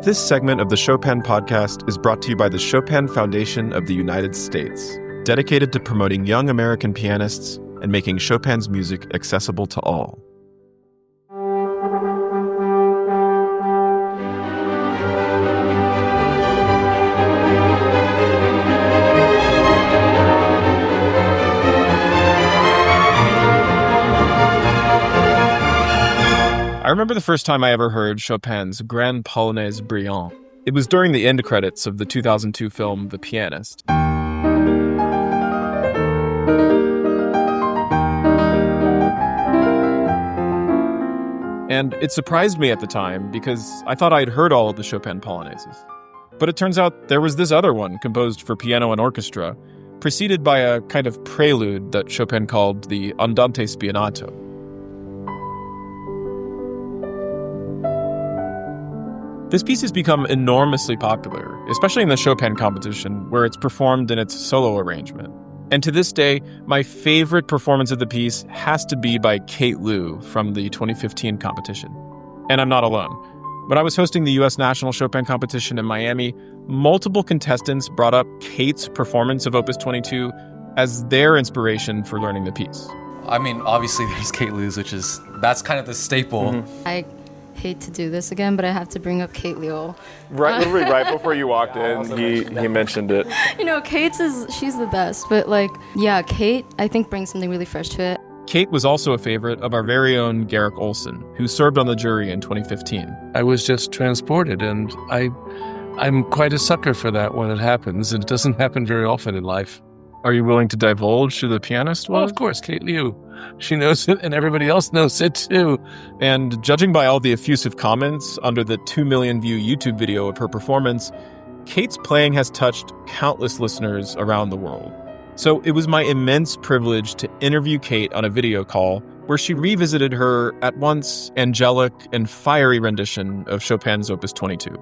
This segment of the Chopin podcast is brought to you by the Chopin Foundation of the United States, dedicated to promoting young American pianists and making Chopin's music accessible to all. I remember the first time I ever heard Chopin's Grande Polonaise brilliance. It was during the end credits of the 2002 film The Pianist. And it surprised me at the time because I thought I'd heard all of the Chopin Polonaises. But it turns out there was this other one composed for piano and orchestra, preceded by a kind of prelude that Chopin called the Andante spianato. This piece has become enormously popular, especially in the Chopin competition, where it's performed in its solo arrangement. And to this day, my favorite performance of the piece has to be by Kate Liu from the 2015 competition. And I'm not alone. When I was hosting the U.S. National Chopin competition in Miami, multiple contestants brought up Kate's performance of Opus 22 as their inspiration for learning the piece. I mean, obviously there's Kate Liu's, that's kind of the staple. Mm-hmm. I hate to do this again, but I have to bring up Kate Liu. Literally right before you walked in, he mentioned it. You know, she's the best, but Kate, I think, brings something really fresh to it. Kate was also a favorite of our very own Garrick Olson, who served on the jury in 2015. I was just transported, and I'm quite a sucker for that when it happens, and it doesn't happen very often in life. Are you willing to divulge who the pianist was? Well, of course, Kate Liu. She knows it, and everybody else knows it, too. And judging by all the effusive comments under the 2 million view YouTube video of her performance, Kate's playing has touched countless listeners around the world. So it was my immense privilege to interview Kate on a video call where she revisited her at once angelic and fiery rendition of Chopin's Opus 22.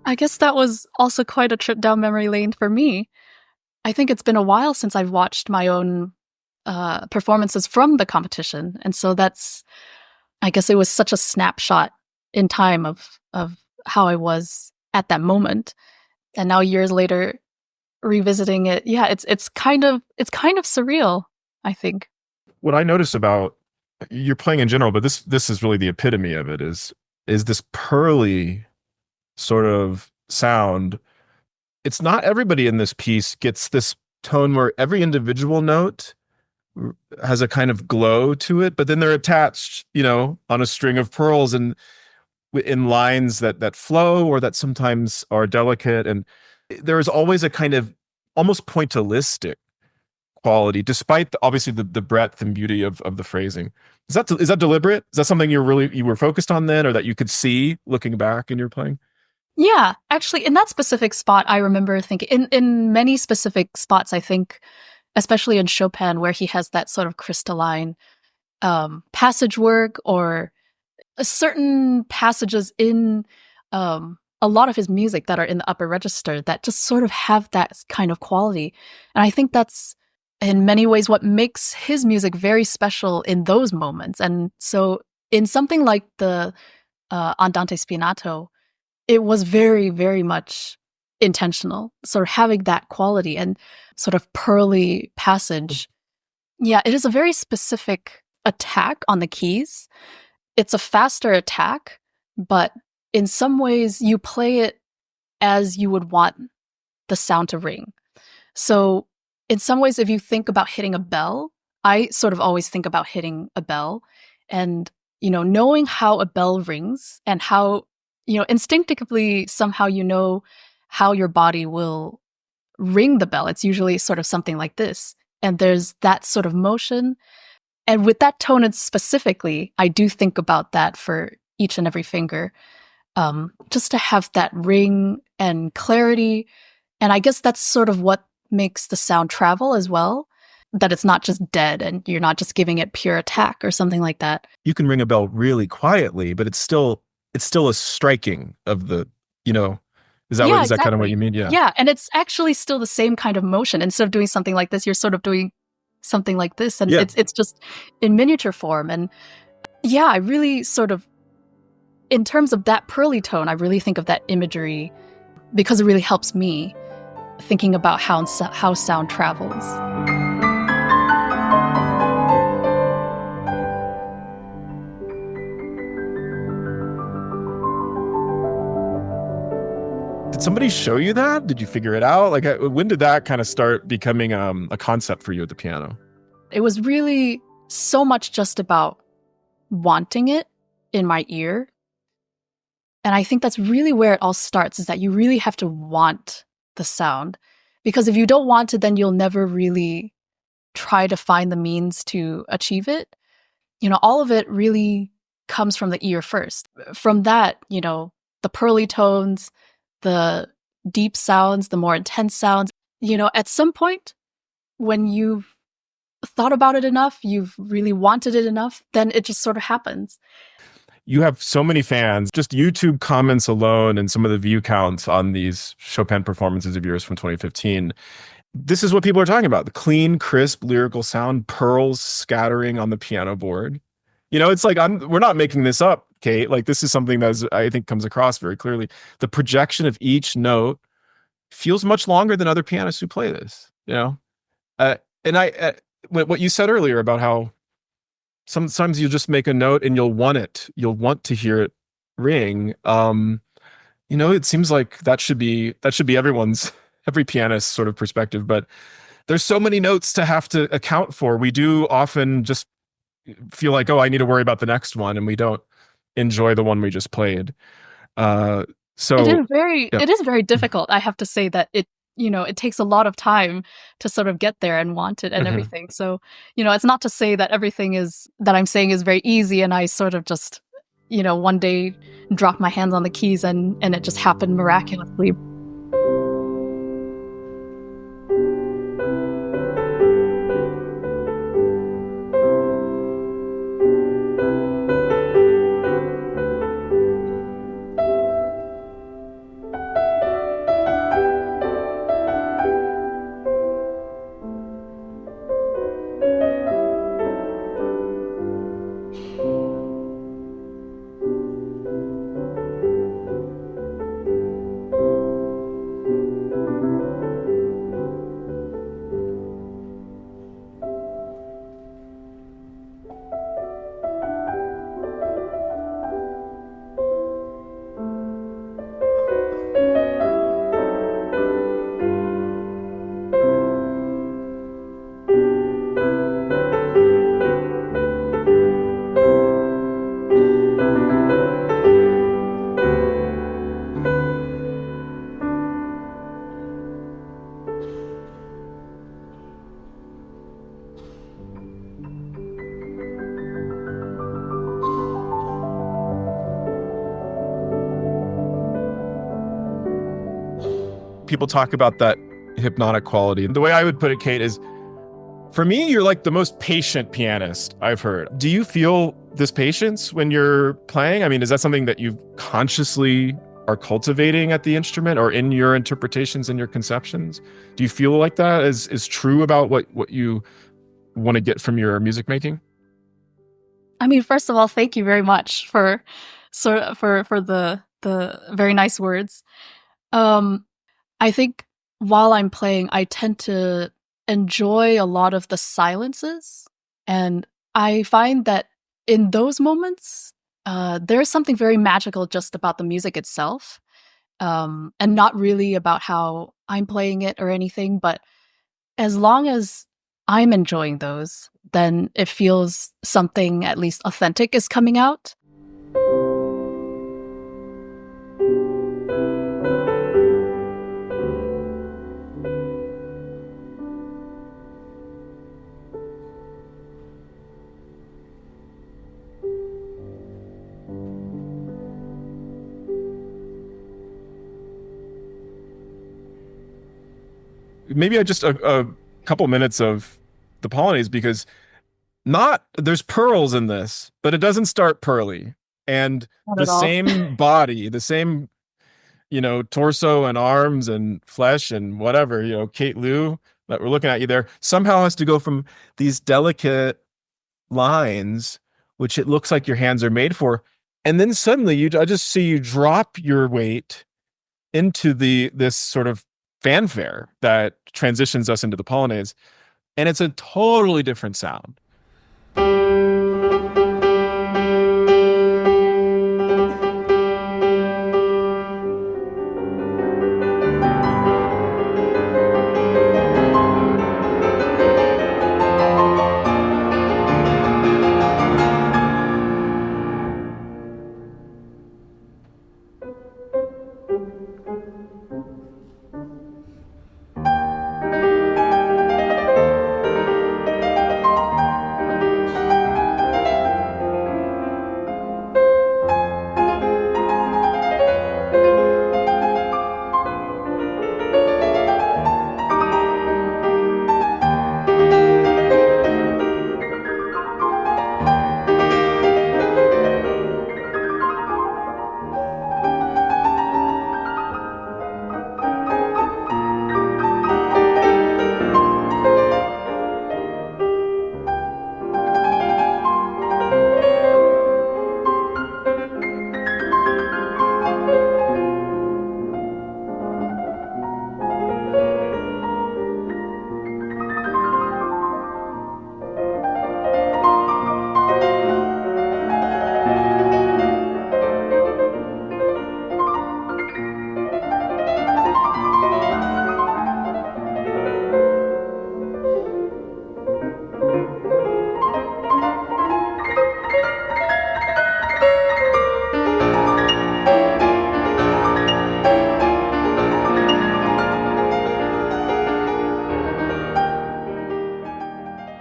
I guess that was also quite a trip down memory lane for me. I think it's been a while since I've watched my own performances from the competition. And so I guess it was such a snapshot in time of how I was at that moment. And now years later, revisiting it, yeah, it's kind of surreal, I think. What I notice about you're playing in general, but this is really the epitome of it is this pearly sort of sound. It's not everybody in this piece gets this tone where every individual note has a kind of glow to it, but then they're attached, on a string of pearls and in lines that flow or that sometimes are delicate. And there is always a kind of almost pointillistic quality, despite obviously the breadth and beauty of the phrasing. Is that deliberate? Is that something you were focused on then, or that you could see looking back in your playing? Yeah, actually, in that specific spot, I remember thinking, in many specific spots, I think, especially in Chopin, where he has that sort of crystalline passage work, or certain passages in a lot of his music that are in the upper register that just sort of have that kind of quality. And I think that's, in many ways, what makes his music very special in those moments. And so in something like the Andante spianato, it was very, very much intentional, sort of having that quality and sort of pearly passage. Yeah, it is a very specific attack on the keys. It's a faster attack, but in some ways you play it as you would want the sound to ring. So in some ways, if you think about hitting a bell, I sort of always think about hitting a bell and, knowing how a bell rings and how, instinctively somehow how your body will ring the bell. It's usually sort of something like this. And there's that sort of motion. And with that tone specifically, I do think about that for each and every finger, just to have that ring and clarity. And I guess that's sort of what makes the sound travel as well, that it's not just dead and you're not just giving it pure attack or something like that. You can ring a bell really quietly, but it's still a striking of the, is that Exactly. kind of what you mean? Yeah. Yeah. And it's actually still the same kind of motion. Instead of doing something like this, you're sort of doing something like this. And it's just in miniature form. And yeah, I really sort of, in terms of that pearly tone, I really think of that imagery because it really helps me thinking about how sound travels. Did somebody show you that? Did you figure it out? Like, when did that kind of start becoming a concept for you at the piano? It was really so much just about wanting it in my ear. And I think that's really where it all starts, is that you really have to want the sound. Because if you don't want it, then you'll never really try to find the means to achieve it. All of it really comes from the ear first. From that, the pearly tones, the deep sounds, the more intense sounds, at some point when you've thought about it enough, you've really wanted it enough, then it just sort of happens. You have so many fans. Just YouTube comments alone and some of the view counts on these Chopin performances of yours from 2015. This is what people are talking about. The clean, crisp, lyrical sound, pearls scattering on the piano board. It's like, we're not making this up, Kate. Like, this is something that I think comes across very clearly. The projection of each note feels much longer than other pianists who play this, and what you said earlier about how sometimes you just make a note and you'll want to hear it ring. It seems like that should be every pianist's sort of perspective, but there's so many notes to have to account for. We do often just feel like, oh, I need to worry about the next one, and we don't enjoy the one we just played. So it is very difficult. I have to say that it takes a lot of time to sort of get there and want it and everything. So, it's not to say that everything that I'm saying is very easy and I sort of just, one day drop my hands on the keys and it just happened miraculously. people talk about that hypnotic quality. The way I would put it, Kate, is for me, you're like the most patient pianist I've heard. Do you feel this patience when you're playing? I mean, is that something that you consciously are cultivating at the instrument or in your interpretations and your conceptions? Do you feel like that is true about what you want to get from your music making? I mean, first of all, thank you very much for the very nice words. I think while I'm playing, I tend to enjoy a lot of the silences, and I find that in those moments, there's something very magical just about the music itself, and not really about how I'm playing it or anything. But as long as I'm enjoying those, then it feels something at least authentic is coming out. Maybe just a couple minutes of the Polonaise, because there's pearls in this, but it doesn't start pearly. And Not the at all. same body, the same, torso and arms and flesh and whatever, Kate Liu that we're looking at you there, somehow has to go from these delicate lines, which it looks like your hands are made for. And then suddenly I just see you drop your weight into this sort of fanfare that transitions us into the Polonaise. And it's a totally different sound.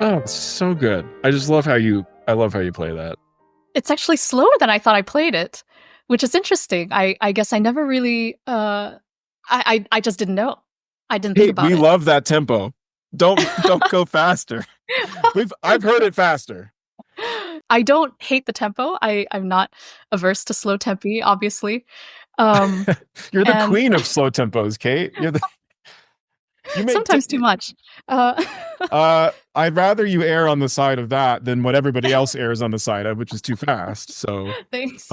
Oh, it's so good. I love how you play that. It's actually slower than I thought I played it, which is interesting. I guess I never really I just didn't know. I didn't think about it. We love that tempo. Don't go faster. I've heard it faster. I don't hate the tempo. I'm not averse to slow tempi, obviously. You're the queen of slow tempos, Kate. Sometimes too much. I'd rather you err on the side of that than what everybody else errs on the side of, which is too fast. So thanks.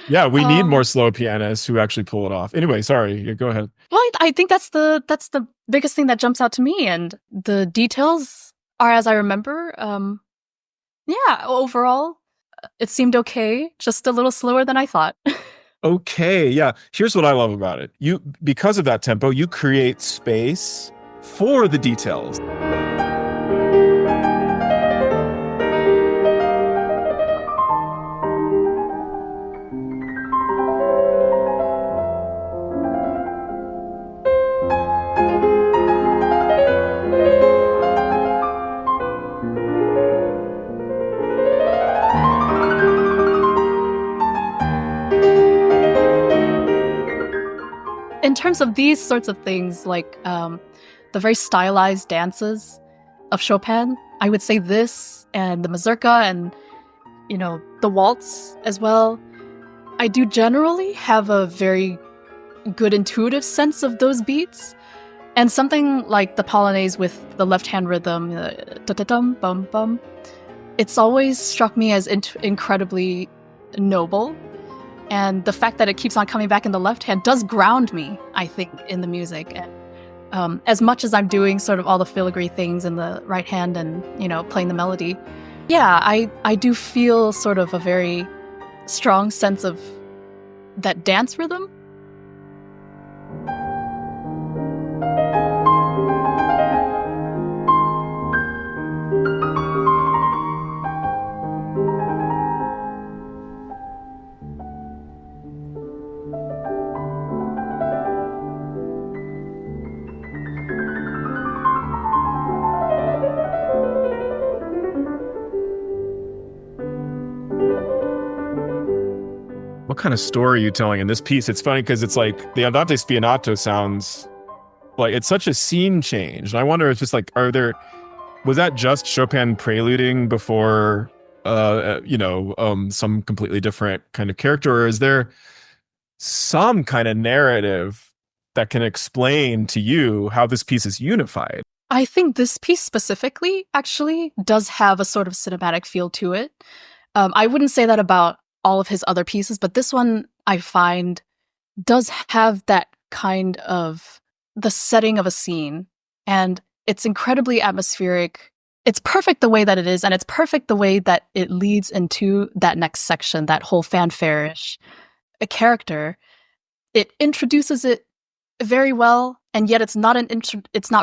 Yeah, we need more slow pianists who actually pull it off. Anyway, sorry, go ahead. Well, I think that's the biggest thing that jumps out to me, and the details are as I remember. Yeah, overall, it seemed okay. Just a little slower than I thought. Okay, yeah. Here's what I love about it. Because of that tempo, you create space for the details. in terms of these sorts of things, like the very stylized dances of Chopin, I would say this and the mazurka and, the waltz as well. I do generally have a very good intuitive sense of those beats. And something like the Polonaise with the left-hand rhythm, da-da-dum, bum, bum, it's always struck me as incredibly noble. And the fact that it keeps on coming back in the left hand does ground me, I think, in the music. And as much as I'm doing sort of all the filigree things in the right hand and, playing the melody, yeah, I do feel sort of a very strong sense of that dance rhythm. What kind of story are you telling in this piece? It's funny because it's like the Andante spianato sounds like it's such a scene change. And I wonder, it's just like, was that just Chopin preluding before, some completely different kind of character? Or is there some kind of narrative that can explain to you how this piece is unified? I think this piece specifically actually does have a sort of cinematic feel to it. I wouldn't say that about all of his other pieces, but this one I find does have that kind of the setting of a scene, and it's incredibly atmospheric. It's perfect the way that it is, and it's perfect the way that it leads into that next section, that whole fanfare-ish character. It introduces it very well, and yet it's not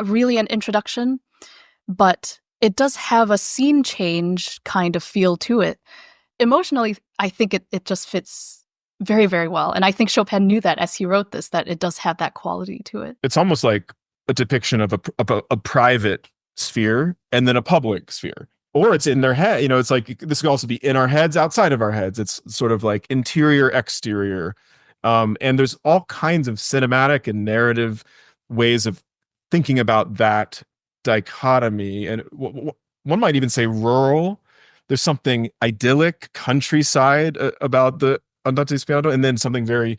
really an introduction, but it does have a scene change kind of feel to it. Emotionally, I think it just fits very, very well. And I think Chopin knew that as he wrote this, that it does have that quality to it. It's almost like a depiction of a private sphere and then a public sphere. Or it's in their head. It's like this could also be in our heads, outside of our heads. It's sort of like interior, exterior. And there's all kinds of cinematic and narrative ways of thinking about that dichotomy. And one might even say rural. There's something idyllic, countryside about the Andante spianato, and then something very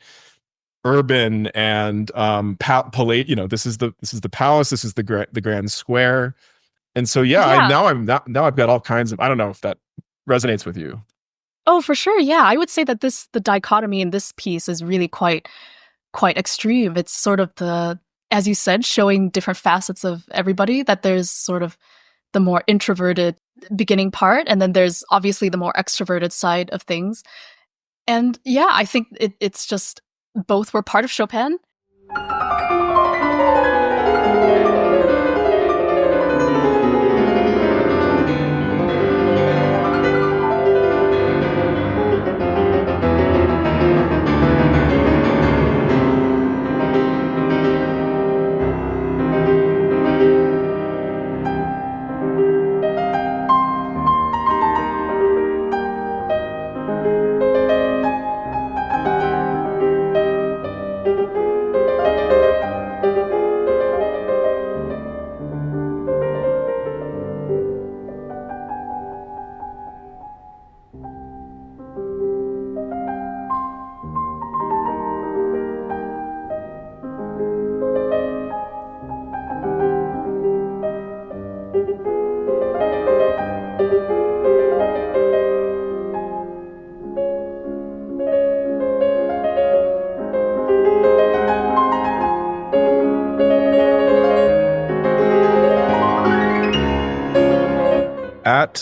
urban and palate. This is the palace. This is the grand square. And so, now I've got all kinds of. I don't know if that resonates with you. Oh, for sure. Yeah, I would say that the dichotomy in this piece is really quite extreme. It's sort of as you said, showing different facets of everybody. That there's sort of the more introverted beginning part, and then there's obviously the more extroverted side of things. And yeah, I think it's just both were part of Chopin.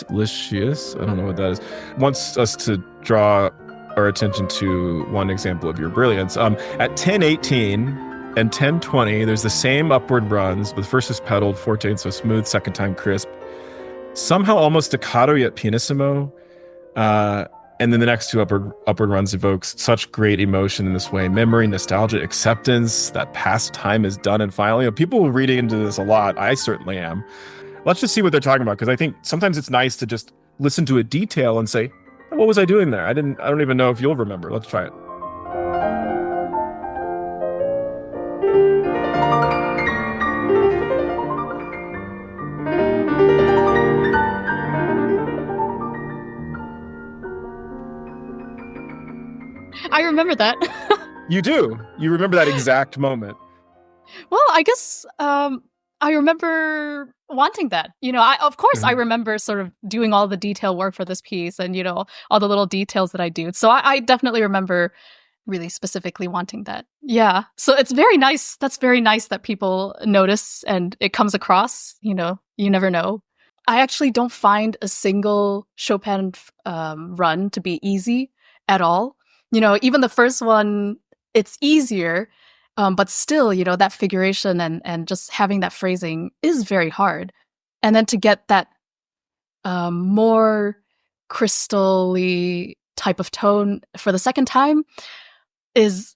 Licious, I don't know what that is, wants us to draw our attention to one example of your brilliance. At 10:18 and 10:20, there's the same upward runs, but the first is pedaled, forte and so smooth, second time crisp, somehow almost staccato yet pianissimo, and then the next two upward runs evokes such great emotion in this way: memory, nostalgia, acceptance, that past time is done and final. People are reading into this a lot. I certainly am. Let's just see what they're talking about, because I think sometimes it's nice to just listen to a detail and say, what was I doing there? I don't even know if you'll remember. Let's try it. I remember that. You do. You remember that exact moment. Well, I guess I remember wanting that. Of course, I remember sort of doing all the detail work for this piece and, all the little details that I do. So I definitely remember really specifically wanting that. Yeah. So it's very nice. That's very nice that people notice and it comes across. You never know. I actually don't find a single Chopin run to be easy at all. Even the first one, it's easier. But still, that figuration and just having that phrasing is very hard. And then to get that more crystal-y type of tone for the second time is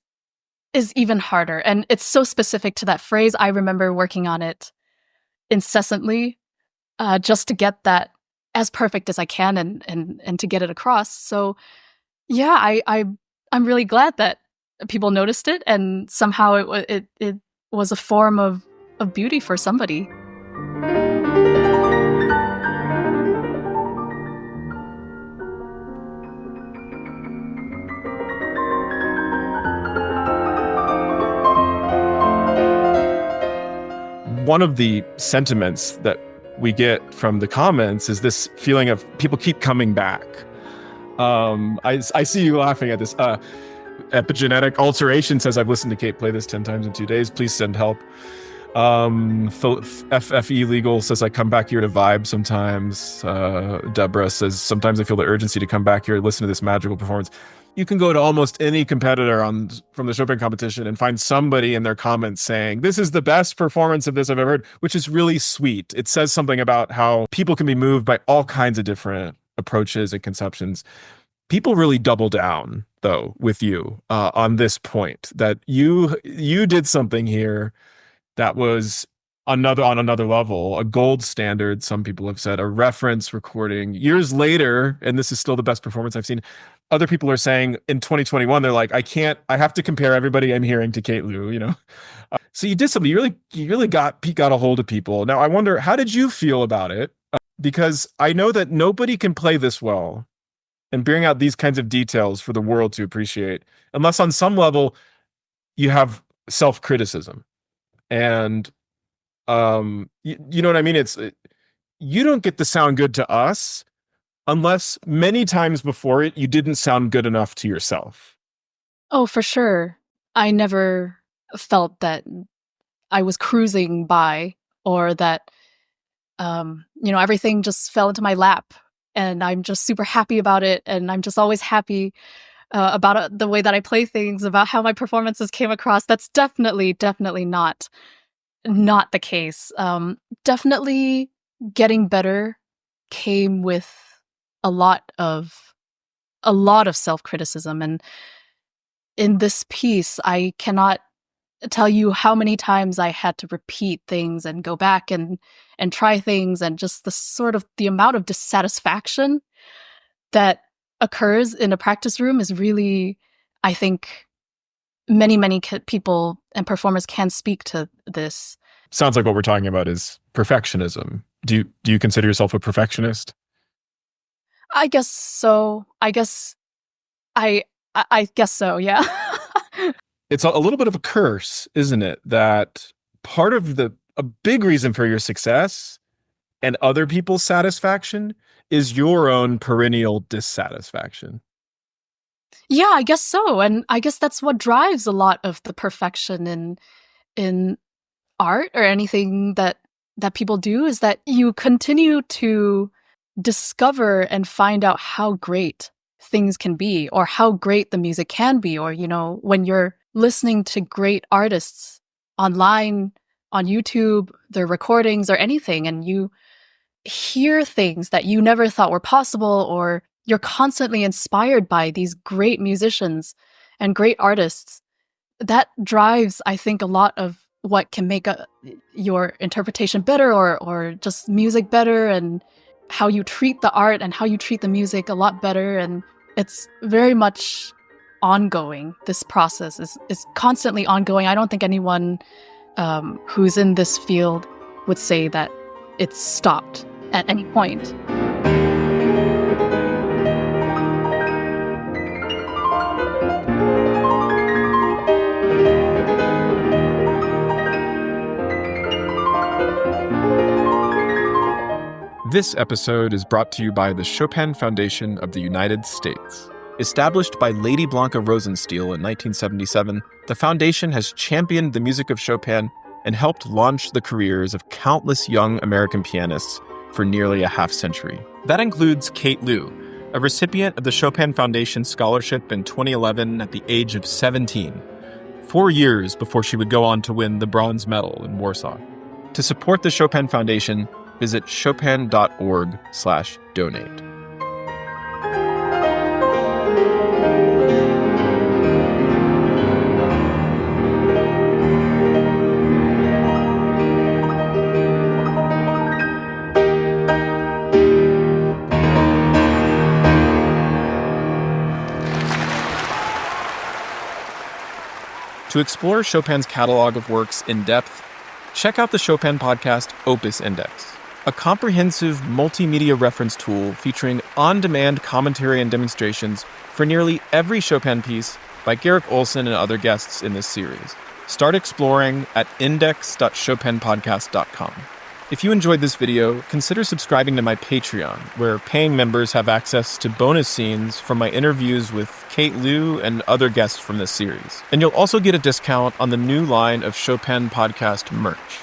even harder. And it's so specific to that phrase. I remember working on it incessantly just to get that as perfect as I can and to get it across. So yeah, I'm really glad that people noticed it, and somehow it was a form of beauty for somebody. One of the sentiments that we get from the comments is this feeling of people keep coming back. I see you laughing at this. Epigenetic Alteration says, I've listened to Kate play this 10 times in 2 days. Please send help. FFE Legal says, I come back here to vibe sometimes. Deborah says, sometimes I feel the urgency to come back here and listen to this magical performance. You can go to almost any competitor from the Chopin competition and find somebody in their comments saying, this is the best performance of this I've ever heard, which is really sweet. It says something about how people can be moved by all kinds of different approaches and conceptions. People really double down, though, with you on this point, that you did something here that was on another level, a gold standard, some people have said, a reference recording. Years later, and this is still the best performance I've seen, other people are saying in 2021, they're like, I have to compare everybody I'm hearing to Kate Liu, So you did something, you really got a hold of people. Now, I wonder, how did you feel about it? Because I know that nobody can play this well and bring out these kinds of details for the world to appreciate, unless on some level you have self-criticism. And you know what I mean? You don't get to sound good to us unless many times before it, you didn't sound good enough to yourself. Oh, for sure. I never felt that I was cruising by, or that, everything just fell into my lap. And I'm just super happy about it. And I'm just always happy about the way that I play things, about how my performances came across. That's definitely not the case. Definitely getting better came with a lot of self-criticism. And in this piece, I cannot tell you how many times I had to repeat things and go back and try things, and just the amount of dissatisfaction that occurs in a practice room is really, I think, many people and performers can speak to this. Sounds like what we're talking about is perfectionism. Do you consider yourself a perfectionist? I guess so. I guess so, yeah. It's a little bit of a curse, isn't it? That part of a big reason for your success and other people's satisfaction is your own perennial dissatisfaction. Yeah, I guess so. And I guess that's what drives a lot of the perfection in art or anything that people do, is that you continue to discover and find out how great things can be, or how great the music can be, or, when you're listening to great artists online, on YouTube, their recordings or anything, and you hear things that you never thought were possible, or you're constantly inspired by these great musicians and great artists. That drives, I think, a lot of what can make your interpretation better, or just music better, and how you treat the art and how you treat the music a lot better. And it's very much ongoing. This process is constantly ongoing. I don't think anyone who's in this field would say that it's stopped at any point. This episode is brought to you by the Chopin Foundation of the United States. Established by Lady Blanca Rosenstiel in 1977, the foundation has championed the music of Chopin and helped launch the careers of countless young American pianists for nearly a half century. That includes Kate Liu, a recipient of the Chopin Foundation Scholarship in 2011 at the age of 17, 4 years before she would go on to win the bronze medal in Warsaw. To support the Chopin Foundation, visit chopin.org/donate. To explore Chopin's catalog of works in depth, check out the Chopin podcast Opus Index, a comprehensive multimedia reference tool featuring on-demand commentary and demonstrations for nearly every Chopin piece by Garrick Olson and other guests in this series. Start exploring at index.chopinpodcast.com. If you enjoyed this video, consider subscribing to my Patreon, where paying members have access to bonus scenes from my interviews with Kate Liu and other guests from this series. And you'll also get a discount on the new line of Chopin podcast merch.